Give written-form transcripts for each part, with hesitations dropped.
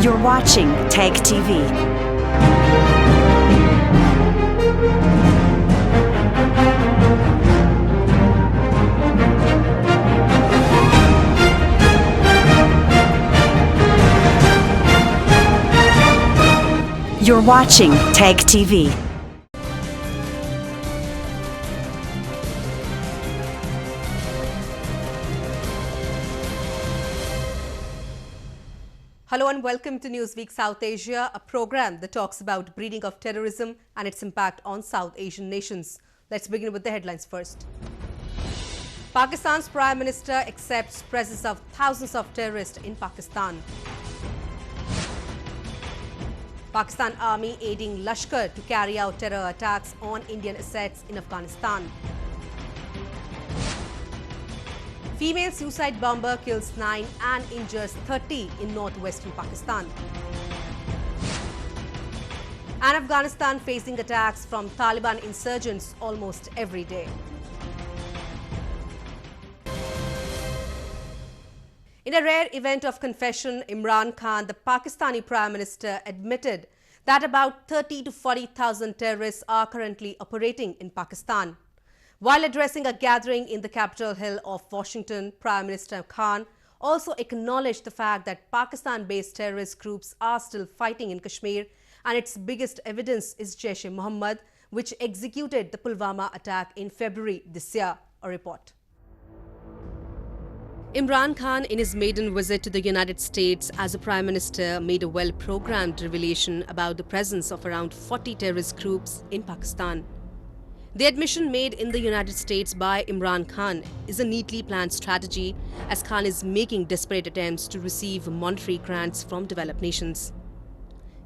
You're watching TAG TV. You're watching TAG TV. Hello and welcome to Newsweek South Asia, a program that talks about breeding of terrorism and its impact on South Asian nations. Let's begin with the headlines first. Pakistan's Prime Minister accepts presence of thousands of terrorists in Pakistan. Pakistan Army aiding Lashkar to carry out terror attacks on Indian assets in Afghanistan. Female suicide bomber kills 9 and injures 30 in northwestern Pakistan. And Afghanistan facing attacks from Taliban insurgents almost every day. In a rare event of confession, Imran Khan, the Pakistani Prime Minister, admitted that about 30 to 40,000 terrorists are currently operating in Pakistan. While addressing a gathering in the Capitol Hill of Washington, Prime Minister Khan also acknowledged the fact that Pakistan-based terrorist groups are still fighting in Kashmir, and its biggest evidence is Jaish-e-Mohammed, which executed the Pulwama attack in February this year. A report. Imran Khan, in his maiden visit to the United States as a Prime Minister, made a well-programmed revelation about the presence of around 40 terrorist groups in Pakistan. The admission made in the United States by Imran Khan is a neatly planned strategy, as Khan is making desperate attempts to receive monetary grants from developed nations.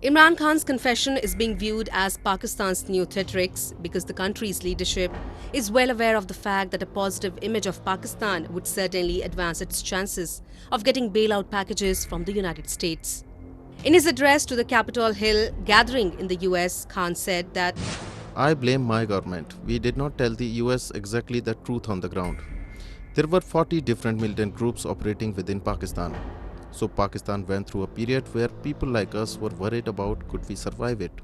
Imran Khan's confession is being viewed as Pakistan's new theatrics because the country's leadership is well aware of the fact that a positive image of Pakistan would certainly advance its chances of getting bailout packages from the United States. In his address to the Capitol Hill gathering in the US, Khan said that, "I blame my government. We did not tell the US exactly the truth on the ground. There were 40 different militant groups operating within Pakistan. So Pakistan went through a period where people like us were worried about could we survive it."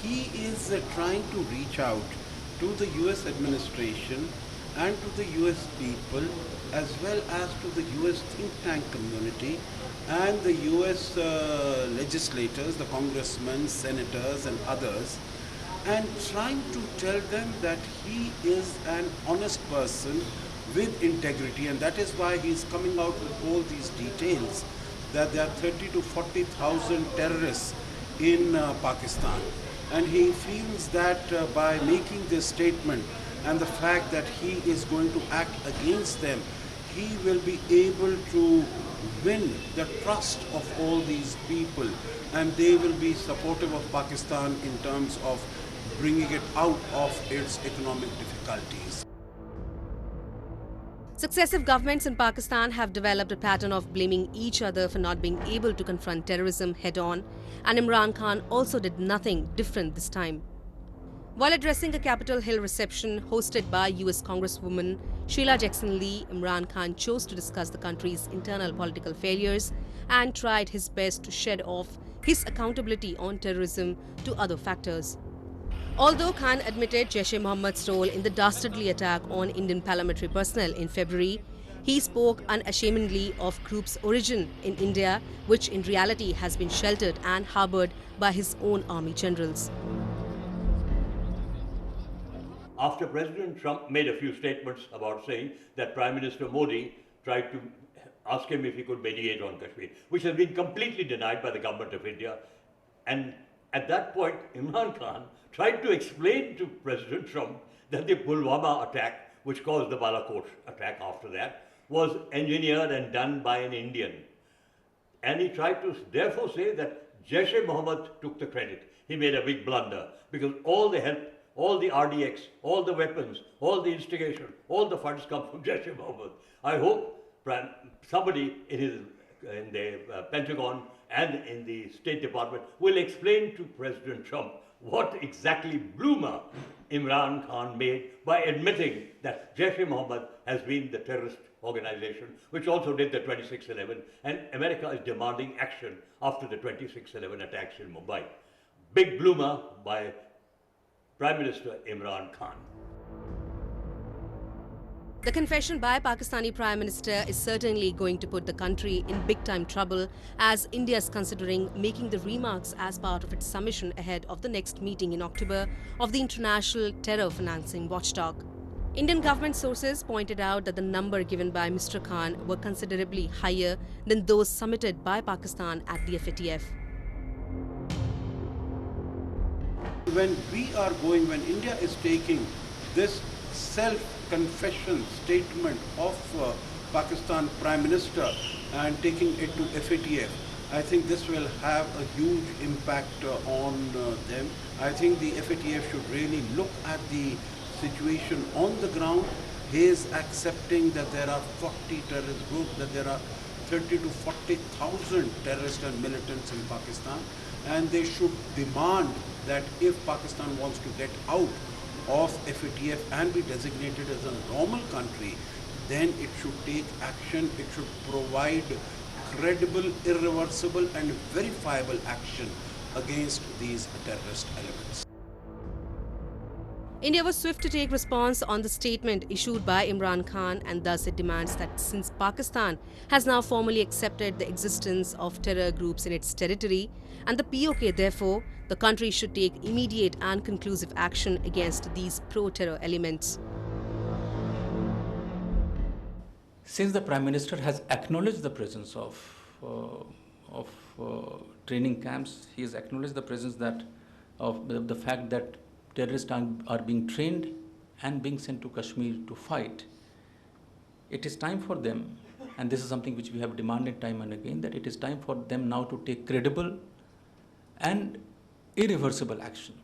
He is trying to reach out to the US administration and to the US people, as well as to the US think tank community and the US legislators, the congressmen, senators and others, and trying to tell them that he is an honest person with integrity, and that is why he is coming out with all these details, that there are 30 to 40,000 terrorists in Pakistan. And he feels that by making this statement and the fact that he is going to act against them, he will be able to win the trust of all these people, and they will be supportive of Pakistan in terms of bringing it out of its economic difficulties. Successive governments in Pakistan have developed a pattern of blaming each other for not being able to confront terrorism head-on, and Imran Khan also did nothing different this time. While addressing a Capitol Hill reception hosted by US Congresswoman Sheila Jackson Lee, Imran Khan chose to discuss the country's internal political failures and tried his best to shed off his accountability on terrorism to other factors. Although Khan admitted Jaish-e-Mohammed's role in the dastardly attack on Indian parliamentary personnel in February, he spoke unashamedly of group's origin in India, which in reality has been sheltered and harbored by his own army generals. After President Trump made a few statements about saying that Prime Minister Modi tried to ask him if he could mediate on Kashmir, which has been completely denied by the government of India. And at that point, Imran Khan tried to explain to President Trump that the Pulwama attack, which caused the Balakot attack after that, was engineered and done by an Indian. And he tried to therefore say that Jaish-e-Mohammed took the credit. He made a big blunder because all the help, all the RDX, all the weapons, all the instigation, all the funds come from Jaish-e-Mohammed. I hope somebody in the Pentagon and in the State Department will explain to President Trump what exactly Imran Khan made by admitting that Jaish-e-Mohammed has been the terrorist organization, which also did the 26/11, and America is demanding action after the 26/11 attacks in Mumbai. Big bloomer by Prime Minister Imran Khan. The confession by Pakistani Prime Minister is certainly going to put the country in big-time trouble, as India is considering making the remarks as part of its submission ahead of the next meeting in October of the International Terror Financing Watchdog. Indian government sources pointed out that the number given by Mr. Khan were considerably higher than those submitted by Pakistan at the FATF. When India is taking this self-confession statement of Pakistan Prime Minister and taking it to FATF, I think this will have a huge impact on them. I think the FATF should really look at the situation on the ground. He is accepting that there are 40 terrorist groups, that there are 30 to 40,000 terrorists and militants in Pakistan, and they should demand that if Pakistan wants to get out of FATF and be designated as a normal country, then it should take action. It should provide credible, irreversible and verifiable action against these terrorist elements. India was swift to take response on the statement issued by Imran Khan, and thus it demands that since Pakistan has now formally accepted the existence of terror groups in its territory and the POK, therefore, the country should take immediate and conclusive action against these pro-terror elements. Since the Prime Minister has acknowledged the presence of training camps, he has acknowledged the presence of the fact that terrorists are being trained and being sent to Kashmir to fight. It is time for them, and this is something which we have demanded time and again, that it is time for them now to take credible and irreversible action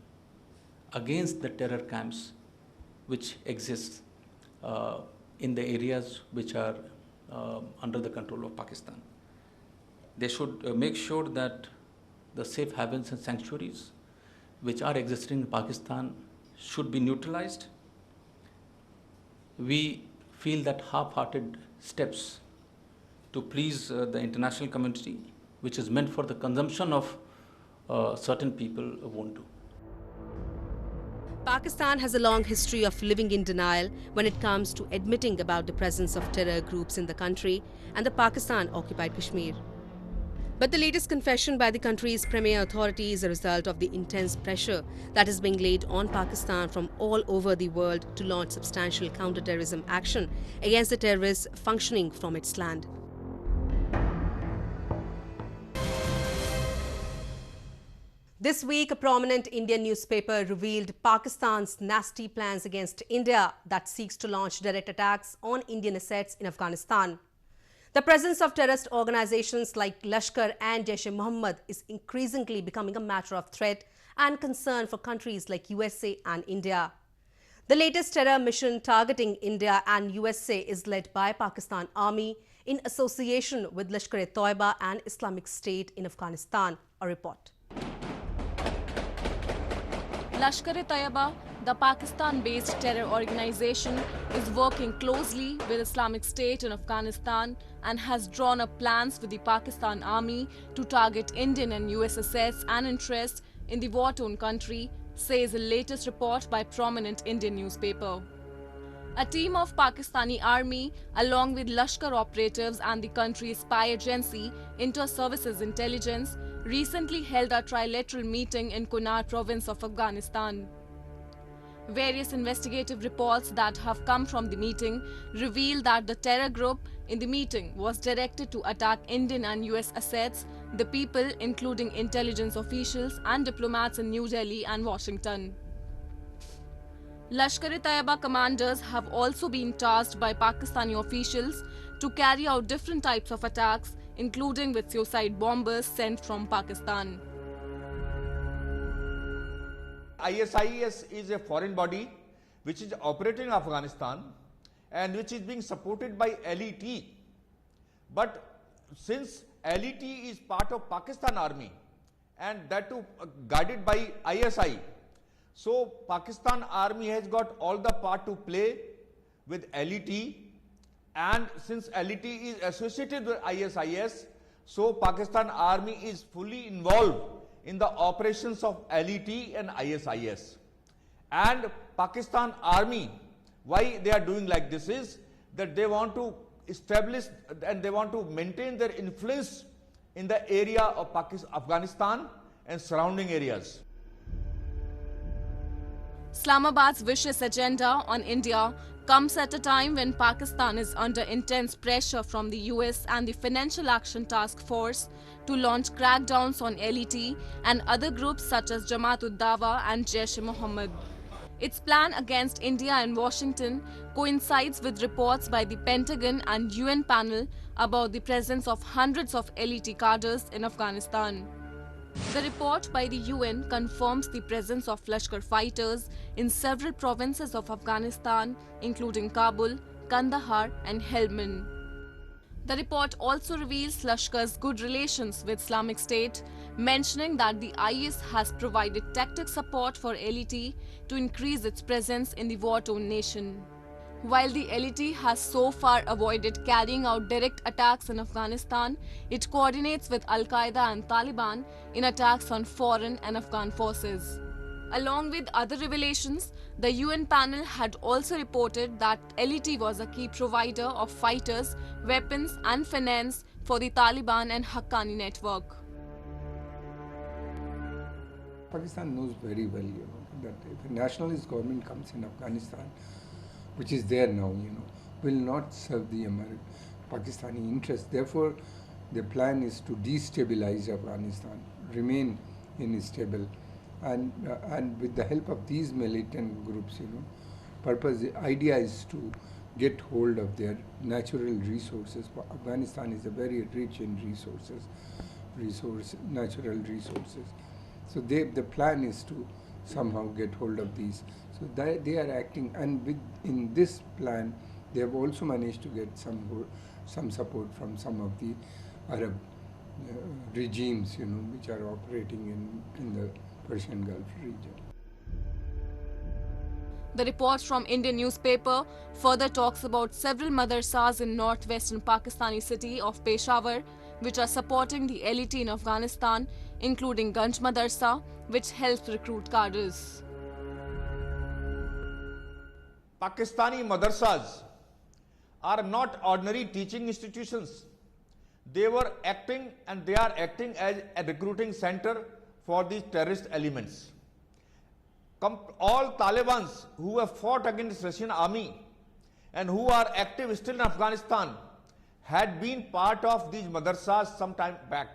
against the terror camps which exist in the areas which are under the control of Pakistan. They should make sure that the safe havens and sanctuaries which are existing in Pakistan should be neutralized. We feel that half-hearted steps to please the international community, which is meant for the consumption of certain people, won't do. Pakistan has a long history of living in denial when it comes to admitting about the presence of terror groups in the country and the Pakistan-occupied Kashmir. But the latest confession by the country's premier authority is a result of the intense pressure that is being laid on Pakistan from all over the world to launch substantial counter-terrorism action against the terrorists functioning from its land. This week, a prominent Indian newspaper revealed Pakistan's nasty plans against India that seeks to launch direct attacks on Indian assets in Afghanistan. The presence of terrorist organizations like Lashkar and Jaish-e-Mohammed is increasingly becoming a matter of threat and concern for countries like USA and India. The latest terror mission targeting India and USA is led by Pakistan Army in association with Lashkar-e-Toiba and Islamic State in Afghanistan. A report. Lashkar-e-Toiba, the Pakistan-based terror organization, is working closely with Islamic State in Afghanistan and has drawn up plans with the Pakistan Army to target Indian and US assets and interests in the war-torn country, says the latest report by prominent Indian newspaper. A team of Pakistani Army, along with Lashkar operatives and the country's spy agency, Inter-Services Intelligence, recently held a trilateral meeting in Kunar province of Afghanistan. Various investigative reports that have come from the meeting reveal that the terror group in the meeting was directed to attack Indian and US assets, the people including intelligence officials and diplomats in New Delhi and Washington. Lashkar-e-Toiba commanders have also been tasked by Pakistani officials to carry out different types of attacks, including with suicide bombers sent from Pakistan. ISIS is a foreign body which is operating in Afghanistan and which is being supported by LET. But since LET is part of Pakistan Army and that too guided by ISI, so Pakistan Army has got all the part to play with LET and since LET is associated with ISIS, so Pakistan Army is fully involved in the operations of LET and ISIS. And Pakistan Army, why they are doing like this is that they want to establish and they want to maintain their influence in the area of Afghanistan and surrounding areas. Islamabad's vicious agenda on India comes at a time when Pakistan is under intense pressure from the US and the Financial Action Task Force to launch crackdowns on LET and other groups such as Jamaat-ud-Dawa and Jaish-e-Mohammed. Its plan against India and Washington coincides with reports by the Pentagon and UN panel about the presence of hundreds of LET cadres in Afghanistan. The report by the UN confirms the presence of Lashkar fighters in several provinces of Afghanistan, including Kabul, Kandahar and Helmand. The report also reveals Lashkar's good relations with Islamic State, mentioning that the IS has provided tactic support for LET to increase its presence in the war-torn nation. While the LET has so far avoided carrying out direct attacks in Afghanistan, it coordinates with Al-Qaeda and Taliban in attacks on foreign and Afghan forces. Along with other revelations, the UN panel had also reported that LET was a key provider of fighters, weapons and finance for the Taliban and Haqqani network. Pakistan knows very well, that if a nationalist government comes in Afghanistan, which is there now, will not serve the Pakistani interest. Therefore, the plan is to destabilize Afghanistan, remain unstable, and with the help of these militant groups, the idea is to get hold of their natural resources. Afghanistan is a very rich in natural resources. So the plan is to somehow get hold of these. So they are acting, and in this plan, they have also managed to get some support from some of the Arab regimes, which are operating in the Persian Gulf region. The report from Indian newspaper further talks about several madrasas in northwestern Pakistani city of Peshawar, which are supporting the LET in Afghanistan, including Ganj Madrasa, which helps recruit cadres. Pakistani madrasas are not ordinary teaching institutions. They were acting and they are acting as a recruiting center for these terrorist elements. All Talibans who have fought against Russian army and who are active still in Afghanistan had been part of these madrasas some time back.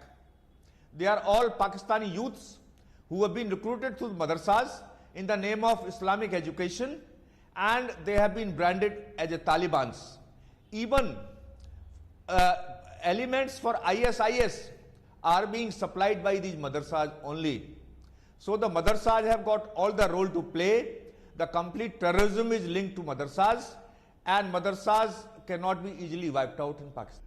They are all Pakistani youths who have been recruited through madrasas in the name of Islamic education, and they have been branded as a Talibans. Even elements for ISIS are being supplied by these madrasas only. So the madrasas have got all the role to play. The complete terrorism is linked to madrasas, and madrasas cannot be easily wiped out in Pakistan.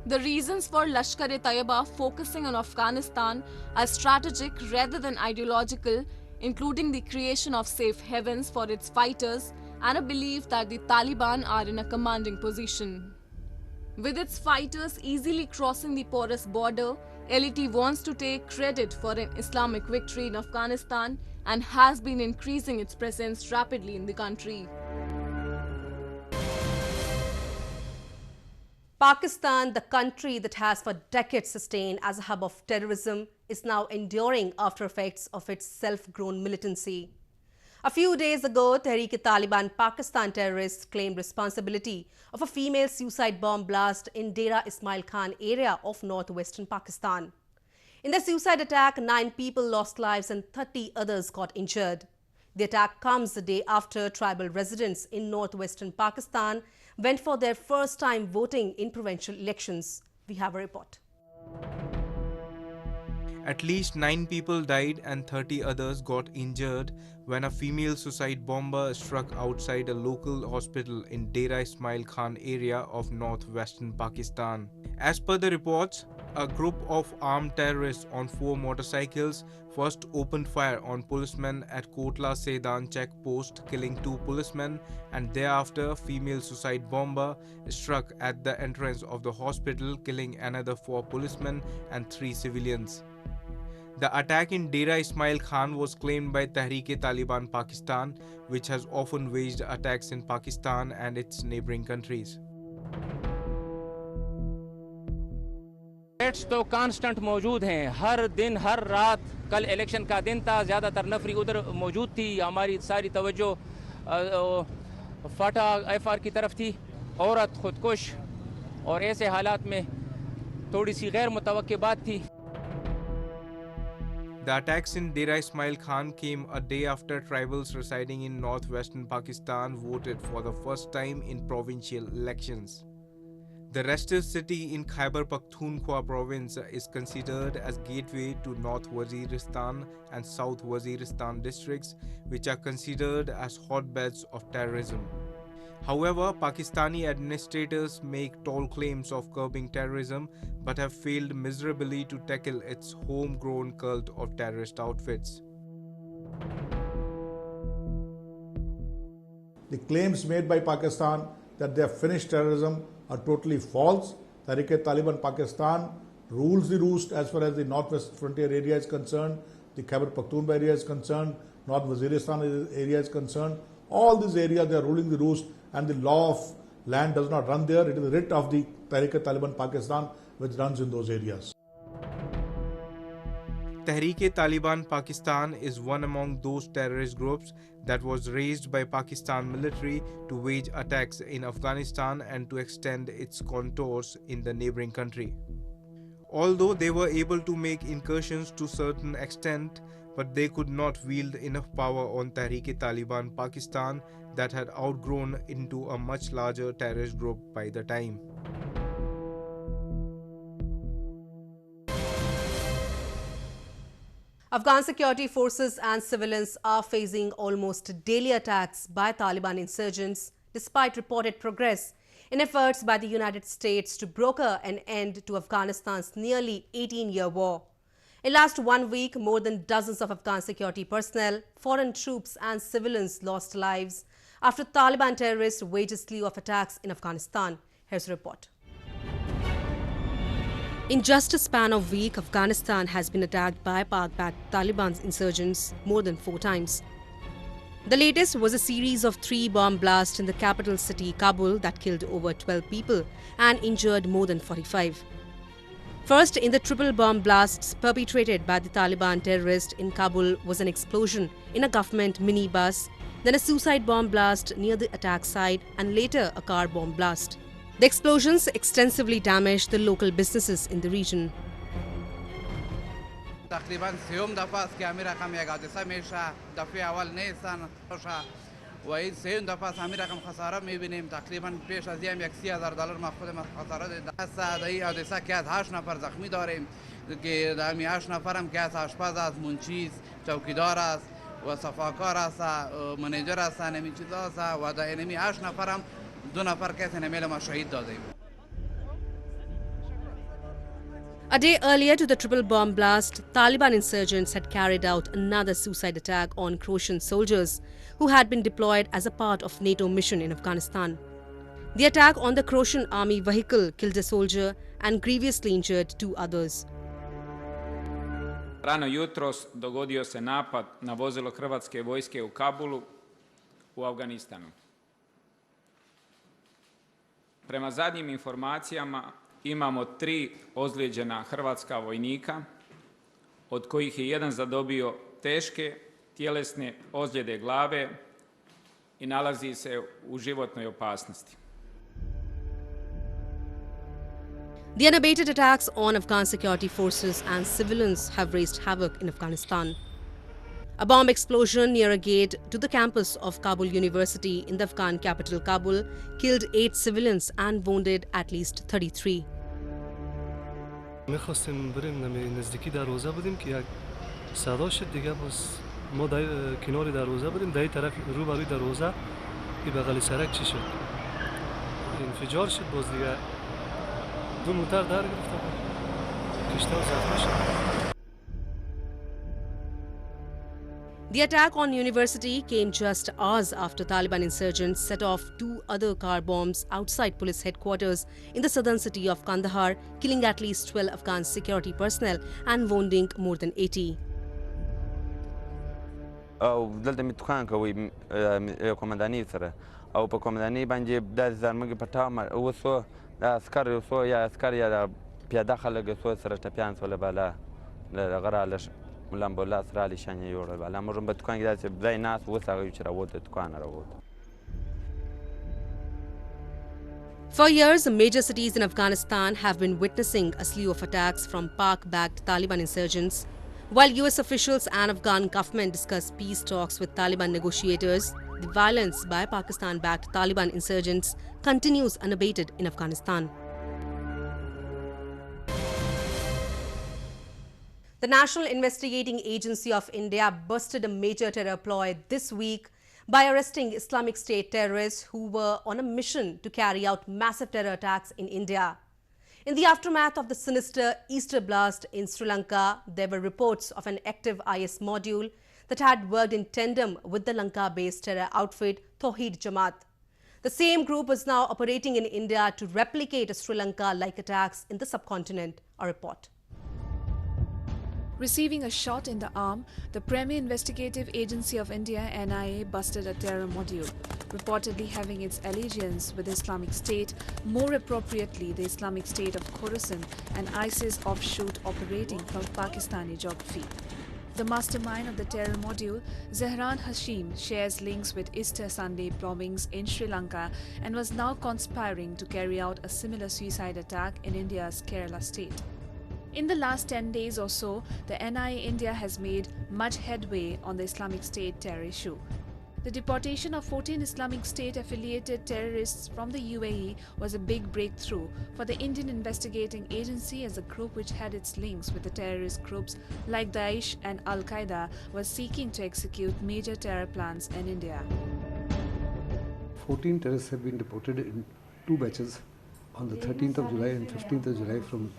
The reasons for Lashkar-e-Taiba focusing on Afghanistan are strategic rather than ideological, including the creation of safe havens for its fighters and a belief that the Taliban are in a commanding position. With its fighters easily crossing the porous border, LET wants to take credit for an Islamic victory in Afghanistan and has been increasing its presence rapidly in the country. Pakistan, the country that has for decades sustained as a hub of terrorism, is now enduring after effects of its self-grown militancy. A few days ago, Tehreek-e-Taliban Pakistan terrorists claimed responsibility of a female suicide bomb blast in Dera Ismail Khan area of northwestern Pakistan. In the suicide attack, 9 people lost lives and 30 others got injured. The attack comes the day after tribal residents in northwestern Pakistan went for their first time voting in provincial elections. We have a report. At least 9 people died and 30 others got injured when a female suicide bomber struck outside a local hospital in Dera Ismail Khan area of northwestern Pakistan. As per the reports, a group of armed terrorists on 4 motorcycles first opened fire on policemen at Kotla Sedan checkpost, killing 2 policemen, and thereafter a female suicide bomber struck at the entrance of the hospital, killing another 4 policemen and 3 civilians. The attack in Dera Ismail Khan was claimed by Tehreek-e-Taliban Pakistan, which has often waged attacks in Pakistan and its neighboring countries. Threats तो constant मौजूद हैं, हर दिन हर रात. कल election का दिन था, ज़्यादातर नफरी उधर मौजूद थी. हमारी सारी तवज्जो फाटा एफआर की तरफ थी. औरत खुदकुश और ऐसे हालात में थोड़ी सी गैर मुतवक्की बात थी. The attacks in Dera Ismail Khan came a day after tribals residing in northwestern Pakistan voted for the first time in provincial elections. The restive city in Khyber Pakhtunkhwa province is considered as gateway to North Waziristan and South Waziristan districts, which are considered as hotbeds of terrorism. However, Pakistani administrators make tall claims of curbing terrorism but have failed miserably to tackle its homegrown cult of terrorist outfits. The claims made by Pakistan that they have finished terrorism are totally false. Tehreek-e-Taliban Pakistan rules the roost as far as the northwest frontier area is concerned, the Khyber Pakhtunkhwa area is concerned, North Waziristan area is concerned. All these areas they are ruling the roost, and the law of land does not run there. It is the writ of the Tehreek-e-Taliban Pakistan which runs in those areas. Tehreek-e-Taliban Pakistan is one among those terrorist groups that was raised by Pakistan military to wage attacks in Afghanistan and to extend its contours in the neighboring country. Although they were able to make incursions to certain extent, but they could not wield enough power on Tehreek-e-Taliban Pakistan that had outgrown into a much larger terrorist group by the time. Afghan security forces and civilians are facing almost daily attacks by Taliban insurgents, despite reported progress in efforts by the United States to broker an end to Afghanistan's nearly 18-year war. In last 1 week, more than dozens of Afghan security personnel, foreign troops and civilians lost lives after Taliban terrorists waged a slew of attacks in Afghanistan. Here's a report. In just a span of a week, Afghanistan has been attacked by Pak-backed Taliban insurgents more than 4 times. The latest was a series of 3 bomb blasts in the capital city, Kabul, that killed over 12 people and injured more than 45. First, in the triple bomb blasts perpetrated by the Taliban terrorists in Kabul was an explosion in a government minibus, then a suicide bomb blast near the attack site, and later a car bomb blast. The explosions extensively damaged the local businesses in the region. تقریبا سوم دفعه است که همین رقم یک حادثه میشه. دفعه اول نیستن و این سوم دفعه است همین رقم خساره میبینیم. تقریبا پیش از این $30,000 ما خودم خساره دیدم. در این حادثه که از 8 نفر زخمی داریم که در همین 8 نفر هم که از آشپز است، منشی است، چوکیدار است و صفاکار است، منیجر است، همین چیزا است و در همین 8 نفر هم 2 نفر کسی نمیل ما شهید دادیم. A day earlier to the triple bomb blast, Taliban insurgents had carried out another suicide attack on Croatian soldiers who had been deployed as a part of NATO mission in Afghanistan. The attack on the Croatian army vehicle killed a soldier and grievously injured 2 others. Rano jutros dogodio se napad na vozilo Hrvatske vojske u Kabulu u Afganistanu. Prema zadnjim informacijama imamo 3 ozlijeđena hrvatska vojnika, od kojih je jedan zadobio teške tjelesne ozljede glave i nalazi se u životnoj opasnosti. The unabated attacks on Afghan security forces and civilians have raised havoc in Afghanistan. A bomb explosion near a gate to the campus of Kabul University in the Afghan capital Kabul killed 8 civilians and wounded at least 33. می‌خواستیم بریم نزدیکی دروازه بودیم که یک صدا شد دیگه باز ما کنار دروازه بودیم در این طرف رو بروی دروازه این بغل سرک چی شد انفجار شد باز دیگه دو موتر در گرفت کشته و زخمی شد. The attack on university came just hours after Taliban insurgents set off 2 other car bombs outside police headquarters in the southern city of Kandahar, killing at least 12 Afghan security personnel and wounding more than 80. او دلته می دکان کوي کومنداني سره او په کومنداني باندې د زرمګ پټاو وسو د عسكر وسو یا عسكر یا پیاده خلک سو سره ټپيان سول بالا غرالش لامبولاس را لشان یور بالا موږ په دکان کې داسې ځای ناس وساغو چې راوته دکان راوته. For years, major cities in Afghanistan have been witnessing a slew of attacks from Pak-backed Taliban insurgents. While US officials and Afghan government discuss peace talks with Taliban negotiators, the violence by Pakistan-backed Taliban insurgents continues unabated in Afghanistan. The National Investigating Agency of India busted a major terror ploy this week by arresting Islamic State terrorists who were on a mission to carry out massive terror attacks in India. In the aftermath of the sinister Easter blast in Sri Lanka, there were reports of an active IS module that had worked in tandem with the Lanka-based terror outfit Tawheed Jamaat. The same group is now operating in India to replicate Sri Lanka-like attacks in the subcontinent. A report. Receiving a shot in the arm, the Premier Investigative Agency of India (NIA) busted a terror module, reportedly having its allegiance with the Islamic State, more appropriately the Islamic State of Khorasan, an ISIS offshoot operating from Pakistani geography. The mastermind of the terror module, Zehran Hashim, shares links with Easter Sunday bombings in Sri Lanka and was now conspiring to carry out a similar suicide attack in India's Kerala state. In the last 10 days or so, the NIA India has made much headway on the Islamic State terror issue. The deportation of 14 Islamic State-affiliated terrorists from the UAE was a big breakthrough for the Indian Investigating Agency, as a group which had its links with the terrorist groups like Daesh and Al-Qaeda was seeking to execute major terror plans in India. 14 terrorists have been deported in 2 batches on the 13th of July and 15th of July from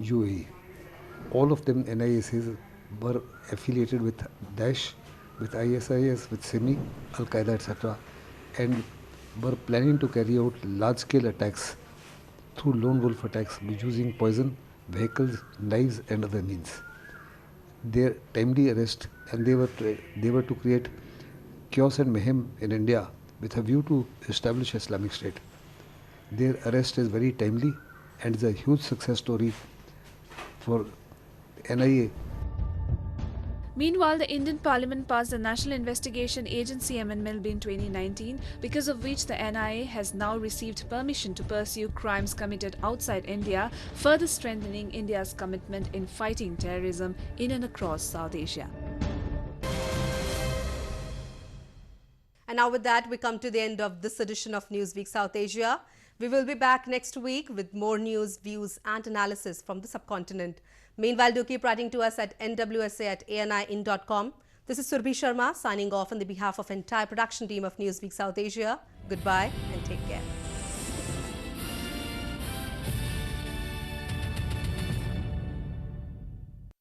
UAE. All of them, NIA says, were affiliated with Daesh, with ISIS, with SIMI, Al-Qaeda, etc. and were planning to carry out large-scale attacks through lone wolf attacks using poison, vehicles, knives and other means. Their timely arrest, and they were to create chaos and mayhem in India with a view to establish Islamic State. Their arrest is very timely and is a huge success story for NIA. Meanwhile, the Indian Parliament passed the National Investigation Agency Amendment Bill in 2019, because of which the NIA has now received permission to pursue crimes committed outside India, further strengthening India's commitment in fighting terrorism in and across South Asia. And now with that, we come to the end of this edition of Newsweek South Asia. We will be back next week with more news, views and analysis from the subcontinent. Meanwhile, do keep writing to us at nwsa@aniin.com. This is Surbhi Sharma signing off on the behalf of entire production team of Newsweek South Asia. Goodbye and take care.